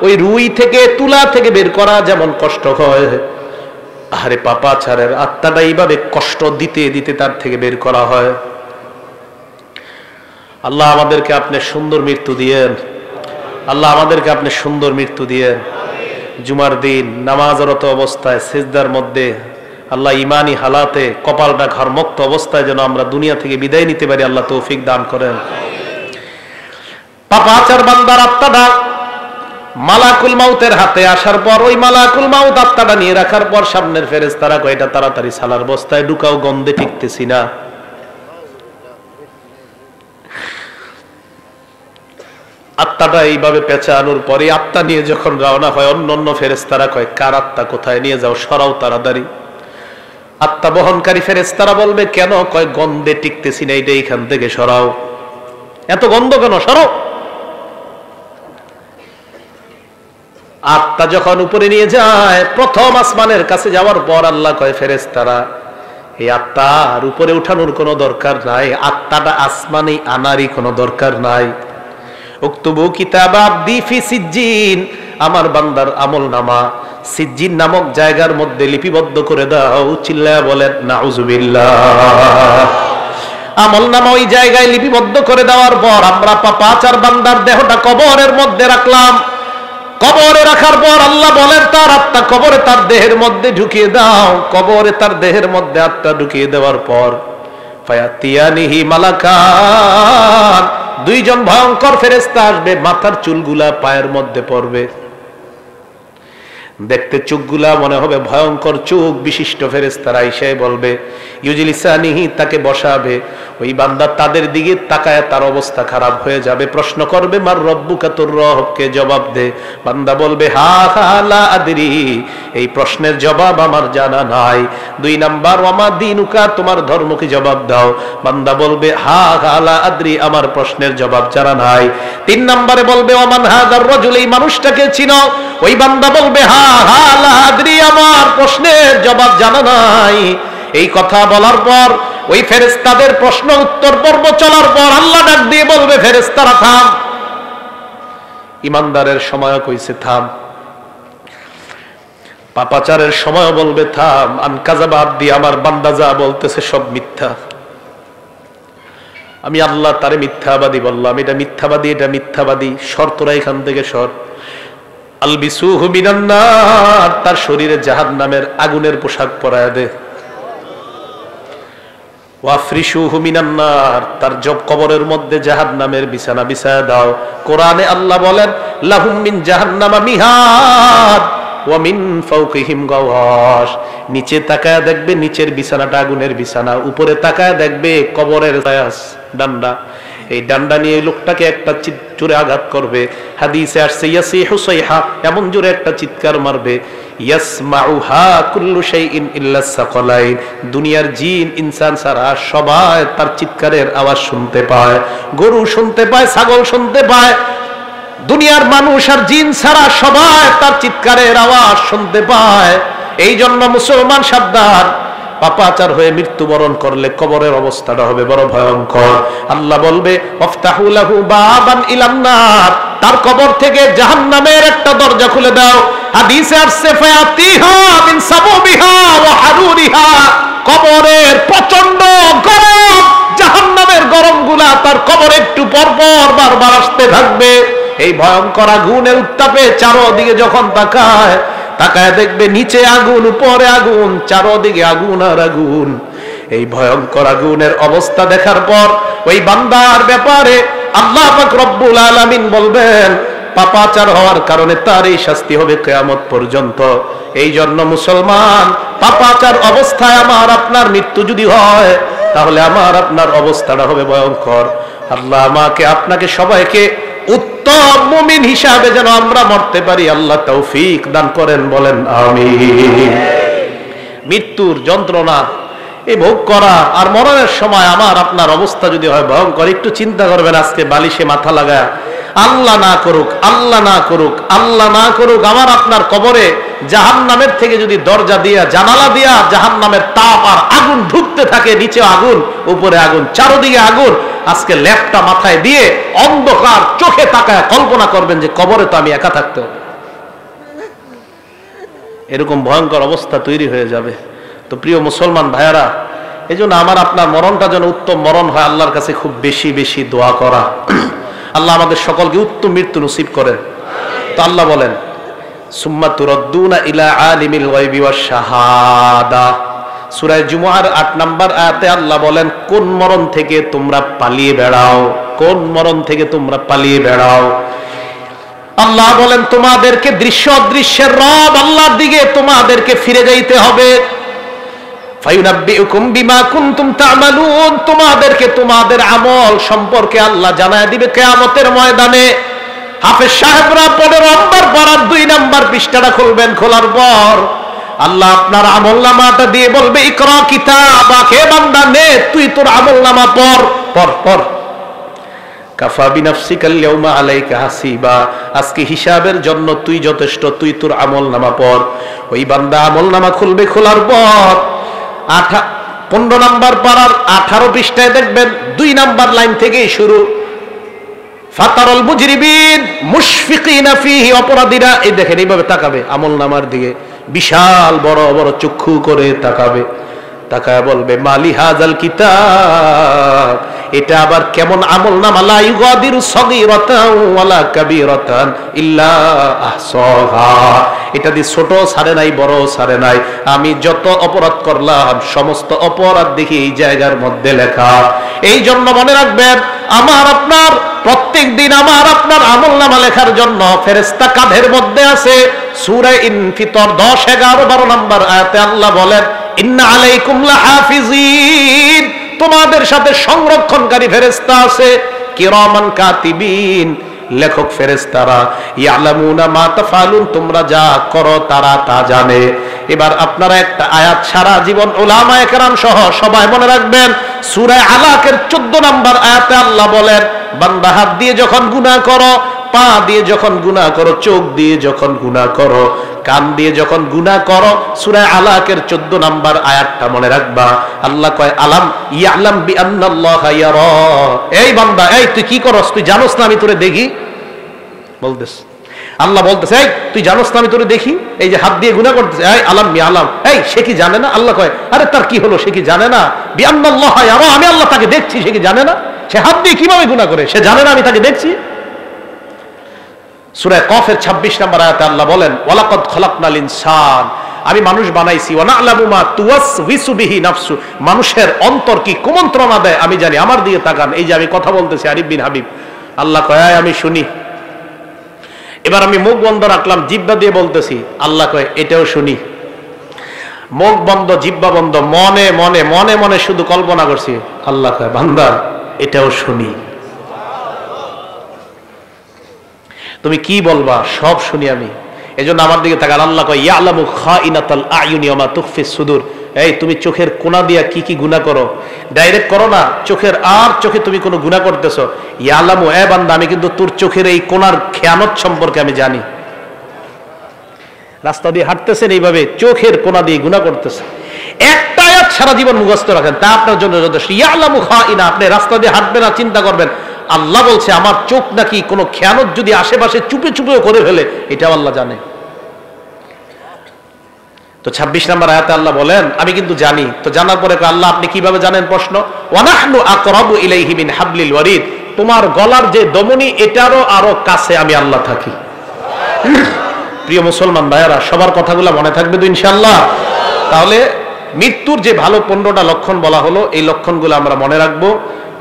ওই রুই থেকে তুলা থেকে বের করা যেমন কষ্ট হয়, আরে পাপাচারের আত্মাটা এইভাবে কষ্ট দিতে দিতে তার থেকে বের করা হয়। আল্লাহ আমাদেরকে আপনি সুন্দর মৃত্যু দিয়েন, আল্লাহ আমাদেরকে আপনি সুন্দর মৃত্যু দিয়েন। জুমার দিন নামাজরত অবস্থায় সিজদার মধ্যে আল্লাহ ইমানি হালাতে কপালটা ঘরমুক্ত অবস্থায় যেন আমরা দুনিয়া থেকে বিদায় নিতে পারি, আল্লাহ তৌফিক দান করেন। পাপাচার বান্দার আত্মাটা মালাকুল মাউতের হাতে আসার পর, ওই মালাকুল মাউত আত্মাটা নিয়ে রাখার পর সামনের ফেরেশতারা কয় এটা তাড়াতাড়ি সালার বস্তায় ঢুকাও, গন্ধে টিকতেছি না। আত্মাটা এইভাবে পেঁচানোর পরে আত্মা নিয়ে যখন রওনা হয়, অন্য ফেরেশতারা কয় কার আত্মা কোথায় নিয়ে যাও, সরাও তাড়াতাড়ি। আত্মা বহনকারী ফেরেশতারা বলবে কেন, কয় গন্ধে টিকতেছি না, এটা এখান থেকে সরাও। এত গন্ধ কেন, সরাও। আত্মা যখন উপরে নিয়ে যায়, প্রথম আসমানের কাছে যাওয়ার পর আল্লাহ কয় ফেরেশতারা এই আত্মার উপরে উঠানোর কোনো দরকার নাই, আত্মাটা আসমানে আনারই কোনো দরকার নাই। উক্তুবু কিতাব আবদি ফি সিজ্জিন, আমার বান্দার আমল নামা সিজ্জিন নামক জায়গার মধ্যে লিপিবদ্ধ করে দাও। চিল্লায়া বলেন নাউজুবিল্লাহ। আমল নামা ওই জায়গায় লিপিবদ্ধ করে দেওয়ার পর আমরা পাপাচার বান্দার দেহটা কবরের মধ্যে রাখলাম। কবরে রাখার পর আল্লাহ বলেন তার আত্মা কবরে তার দেহের মধ্যে ঢুকিয়ে দাও। কবরে তার দেহের মধ্যে আত্মা ঢুকিয়ে দেওয়ার পর ফায়াতিয়ানিহি মালাকান, দুইজন ভয়ঙ্কর ফেরেশতা আসবে, মাথার চুলগুলা পায়ের মধ্যে পড়বে। দেখতে চোখগুলা মনে হবে ভয়ঙ্কর চোখ বিশিষ্ট ফেরেশতারা এসে বলবে ইউজিলিসানিহি, তাকে বসাবে। ওই বান্দা তাদের দিকে তাকায়, তার অবস্থা খারাপ হয়ে যাবে। প্রশ্ন করবে মার রব্বুকা, তোর রবকে জবাব দে। বান্দা বলবে হা হা লা আদরি, এই প্রশ্নের জবাব আমার জানা নাই। 2 নাম্বার ওয়ামা দিনুকা, তোমার ধর্ম কি, জবাব দাও। বান্দা বলবে হা হা লা আদরি, আমার প্রশ্নের জবাব জানা নাই। 3 নম্বরে বলবে ওয়ামান হাযার রাজুল, এই মানুষটাকে চিনো। ওই বান্দা বলবে হা হা লা আদরি, আমার প্রশ্নের জবাব জানা নাই। এই কথা বলার পর ওই ফেরেশতাদের প্রশ্ন উত্তর পর্ব চলার পর আল্লাহ ডাক দিয়ে বলবে ফেরেশতারা থাম। ইমানদারের সময় কইছে থাম, পাপাচারের সময় বলবে থাম। আনকাযাবা আবদি, আমার বান্দা যা বলতেছে সব মিথ্যা। আমি আল্লাহ তারে মিথ্যাবাদী বললাম, এটা মিথ্যাবাদী, এটা মিথ্যাবাদী, সর তোরা এখান থেকে সর। আলবিসুহু মিনান নার, তার শরীরে জাহান্নামের আগুনের পোশাক পরায় দে। ওয়াফরিশুহু মিনান নার, তার কবরের মধ্যে জাহান্নামের বিছানা বিছায়া দাও। কোরআনে আল্লাহ বলেন লাহুম মিন জাহান্নামা মিহাদ ওয়া মিন ফাওকিহিম গাওয়াশ। নিচে তাকায় দেখবে নিচের বিছানাটা আগুনের বিছানা, উপরে তাকায় দেখবে কবরের ডান্ডা। এই ডান্ডা নিয়ে লোকটাকে একটা জোরে আঘাত করবে। হাদিসে আসছে ইয়াসিহু সাইহা, এমন জোরে একটা চিৎকার মারবে, ইয়াসমাউহা কুল্লু শাইইন ইল্লা সাকালাইন। দুনিয়ার জিন ইনসান ছাড়া সবাই তার চিৎকারের আওয়াজ শুনতে পায়। গরু শুনতে পায়, ছাগল শুনতে পায়, দুনিয়ার মানুষ আর জিন ছাড়া সবাই তার চিৎকারের আওয়াজ শুনতে পায়। এই জন্য মুসলমান সাবধান, পাপাচার হয়ে মৃত্যুবরণ করলে কবরের অবস্থাটা হবে বড় ভয়ঙ্কর। আল্লাহ বলবে ওয়াফতাহু লাহু বাবান ইলান নার, তার কবর থেকে জাহান্নামের একটা দরজা খুলে দাও। হাদিসে আসছে ফায়াতিহা মিন সাবুবিহা ওয়া হারুরিহা, কবরের প্রচন্ড গরম, জাহান্নামের গরমগুলা তার কবরে একটু পর পর বারবার আসতে থাকবে। এই ভয়ঙ্কর আগুনের উত্তাপে চারদিকে যখন তাকায় দেখবে নিচে আগুন, উপরে আগুন, চারদিকে আগুন আর আগুন। এই ভয়ঙ্কর আগুনের অবস্থা দেখার পর ওই বান্দার ব্যাপারে আল্লাহ পাক রব্বুল আলামিন বলবেন পাপাচার হওয়ার কারণে তার এই শাস্তি হবে কিয়ামত পর্যন্ত। এই জন্য মুসলমান, পাপাচার অবস্থায় আমার আপনার মৃত্যু যদি হয় তাহলে আমার আপনার অবস্থাটা হবে ভয়ঙ্কর। আল্লাহ আমাকে আপনাকে সবাইকে উত্তম মুমিন হিসাবে যেন আমরা মরতে পারি আল্লাহ তৌফিক দান করেন, বলেন আমিন। মৃত্যুর যন্ত্রণা এই ভোগ করা আর মরণের সময় আমার আপনার অবস্থা যদি হয় ভয়ঙ্কর, একটু চিন্তা করবেন। আজকে বালিশে মাথা লাগা, আল্লাহ না করুক, আল্লাহ না করুক, আল্লাহ না করুক, আমার আপনার কবরে জাহান্নামের থেকে যদি দরজা দিয়া, জানালা দিয়া জাহান্নামের তাপ আর আগুন ঢুকতে থাকে, নিচে আগুন, উপরে আগুন, চারদিকে আগুন, আজকে ল্যাপটা মাথায় দিয়ে অন্ধকার চোখে তাকায় কল্পনা করবেন যে কবরে তো আমি একা থাকতে হবে। এরকম ভয়ঙ্কর অবস্থা তৈরি হয়ে যাবে। তো প্রিয় মুসলমান ভাইয়ারা, এই জন্য আমার আপনার মরণটা যেন উত্তম মরণ হয়, আল্লাহর কাছে খুব বেশি বেশি দোয়া করা। আল্লাহ আমাদের সকলকে উত্তম মৃত্যু নসিব করেন। তো আল্লাহ বলেন সুম্মা তুরাদ্দুনা ইলা আলিমিল গায়বি ওয়াশ শাহাদা, সূরা জুমুআর 8 নম্বর আয়াতে আল্লাহ বলেন কোন মরণ থেকে তোমরা পালিয়ে বেড়াও, কোন মরণ থেকে তোমরা পালিয়ে বেড়াও। আল্লাহ বলেন তোমাদেরকে দৃশ্য অদৃশ্যের রব আল্লাহর দিকে তোমাদেরকে ফিরে যাইতে হবে। ফায়ুনাব্বিউকুম বিমা কুনতুম তা'মালুন, তোমাদেরকে তোমাদের আমল সম্পর্কে আল্লাহ জানায় দিবে কিয়ামতের ময়দানে। হাফেজ সাহেবরা 15 নম্বর পারার 2 নম্বর পৃষ্ঠাটা খুলবেন, খোলার পর আল্লাহ আপনার আমলনামাটা দিয়ে বলবে ইকরা কিতাবাক, হে বান্দা নে তুই তোর আমলনামা পড়, পড় পড়। কাফা বিনাফসিকাল ইয়াউমা আলাইকা হাসিবা, আজকে হিসাবের জন্য তুই যথেষ্ট, তুই তোর আমলনামা পড়। ওই বান্দা আমলনামা খুলবে, খোলার পর 15 নম্বর পারার 18 পৃষ্ঠায় দেখবেন 2 নম্বর লাইন থেকেই শুরু। ফাতারাল মুজরিমিন মুশফিকিনা ফিহি, অপরাধীরা এই দেখেন এইভাবে তাকাবে আমলনামার দিকে, বিশাল বড় বড় চক্ষু করে তাকাবে, তাকায় বলবে মালি হাযাল কিতাব, এটা আবার কেমন আমলনামা, লা ইউগাদিরু সগীরাতান ওয়ালা কাবীরাতান ইল্লা আহসাহা, এটা দিয়ে ছোট ছাড়ে নাই, বড় ছাড়ে নাই, আমি যত অপরাধ করলাম সমস্ত অপরাধ দেখি এই জায়গার মধ্যে লেখা। এই জন্য মনে রাখবেন আমার আপনার প্রত্যেক দিন আমার আপনার আমলনামা লেখার জন্য ফেরেশতা কাঁধের মধ্যে আছে। সূরা ইনফিতর 10, 11, 12 নম্বর আয়াতে আল্লাহ বলেন ইন্না আলাইকুম লাহাফিজিন, তোমাদের সাথে সংরক্ষণকারী ফেরেশতা আছে, কিরামান কাতিবিন, লেখক ফেরেশতারা, ইয়ালামুনা মা তাফআলুন, তোমরা যা করো তারা তা জানে। এবার আপনারা একটা আয়াত সারা জীবন উলামায়ে কেরাম সহ সবাই মনে রাখবেন। সূরা আলাকের 14 নম্বর আয়াতে আল্লাহ বলেন বান্দা হাত দিয়ে যখন গুনাহ করো, পা দিয়ে যখন গুনাহ করো, চোখ দিয়ে যখন গুনাহ করো, কান দিয়ে যখন গুনাহ করো, সূরা আলাকের 14 নম্বর আয়াতটা মনে রাখবা। আল্লাহ কয় আলাম ইয়ালাম বিআন্নাল্লাহা ইয়ারা, এই বান্দা এই তুই কি করস, তুই জানোস না আমি তোরে দেখি, বলতেছ আল্লাহ বলতেছে এই তুই জানোস না আমি তোরে দেখি, এই যে হাত দিয়ে গুনাহ করতেছে, এই আলাম বিআলাম, এই সে কি জানে না? আল্লাহ কয় আরে তার কি হলো, সে কি জানে না? বিআন্নাল্লাহা ইয়ারা, আমি আল্লাহ তাকে দেখছি, সে কি জানে না? সে হাত দিয়ে কিভাবে গুনাহ করে, সে জানে না আমি তাকে দেখছি? সূরা কফের 26 নম্বর আয়াতে আল্লাহ বলেন ওয়ালাকাদ খালাকনাল ইনসান, আমি মানুষ বানাইছি, ওয়া না'লামু মা তুওয়াসওয়িসু বিহি নাফসু, মানুষের অন্তর কি কুমন্ত্রণা দেয় আমি জানি। আমার দিকে তাকান, এই যে আমি কথা বলতেছি আরিফ বিন হাবিব, আল্লাহ কয় আমি শুনি। এবার আমি মুখ বন্ধ রাখলাম, জিহ্বা দিয়ে বলতেছি, আল্লাহ কয় এটাও শুনি। মুখ বন্ধ, জিহ্বা বন্ধ, মনে মনে মনে মনে শুধু কল্পনা করছি, আল্লাহ কয় বান্দা এটাও শুনি। তুমি কি বলবা সব শুনি আমি। এজন্য আমার দিকে তাকান, আল্লাহ কয় ইয়ালামু খাইনাতাল আয়ুনি ওয়া মা তুখফিস সুদূর। এই তুমি চোখের কোনা দিয়া কি কি গুনাহ করো, ডাইরেক্ট করো না, চোখের আর চোখে তুমি কোনো গুনাহ করতেছো, ইয়ালামু এ বান্দা আমি কিন্তু তোর চোখের এই কোনার খেয়ানত সম্পর্কে আমি জানি। রাস্তা দিয়ে হাঁটতেছেন এইভাবে চোখের কোনা দিয়ে গুনাহ করতেছে, একটা আয়াত সারা জীবন মুখস্থ রাখেন, তা আপনার জন্য যথেষ্ট। ইয়ালামু খাইনা, আপনি রাস্তা দিয়ে হাঁটবেন আর চিন্তা করবেন আল্লাহ বলছে আমার চোখ নাকি কোনো খেয়ানত যদি আশেপাশে চুপে চুপেও করে ফেলে, এটাও আল্লাহ জানে। তো 26 নম্বর আয়াতে আল্লাহ বলেন আমি কিন্তু জানি। তো জানার পরে আল্লাহ আপনি কিভাবে জানেন? প্রশ্ন, ওয়ানাহনু আকরাবু ইলাইহি মিন হাবলিল ওয়ারিদ, তোমার গলার যে দমনি এটারও আরো কাছে আমি আল্লাহ থাকি। প্রিয় মুসলমান ভাইয়েরা, সবার কথাগুলো মনে থাকবে তো ইনশাআল্লাহ? তাহলে মৃত্যুর যে ভালো 15টা লক্ষণ বলা হলো, এই লক্ষণগুলো আমরা মনে রাখবো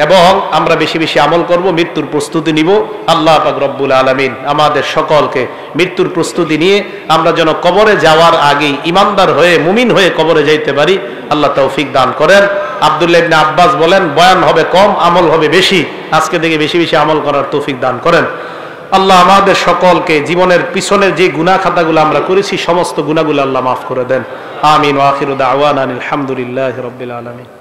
এবং আমরা বেশি বেশি আমল করব, মৃত্যুর প্রস্তুতি নিব। আল্লাহ পাক রব্বুল আলামিন আমাদের সকলকে মৃত্যুর প্রস্তুতি নিয়ে আমরা যেন কবরে যাওয়ার আগেই ইমানদার হয়ে মুমিন হয়ে কবরে যাইতে পারি, আল্লাহ তৌফিক দান করেন। আব্দুল্লাহ ইবনে আব্বাস বলেন বয়ান হবে কম, আমল হবে বেশি, আজকে থেকে বেশি বেশি আমল করার তৌফিক দান করেন। আল্লাহ আমাদের সকলকে জীবনের পিছনের যে গুনাহ খাতাগুলো আমরা করেছি সমস্ত গুনাহগুলো আল্লাহ মাফ করে দেন। আমিন ওয়া আখিরু দাওয়ানা আলহামদুলিল্লাহি রাব্বিল আলামিন।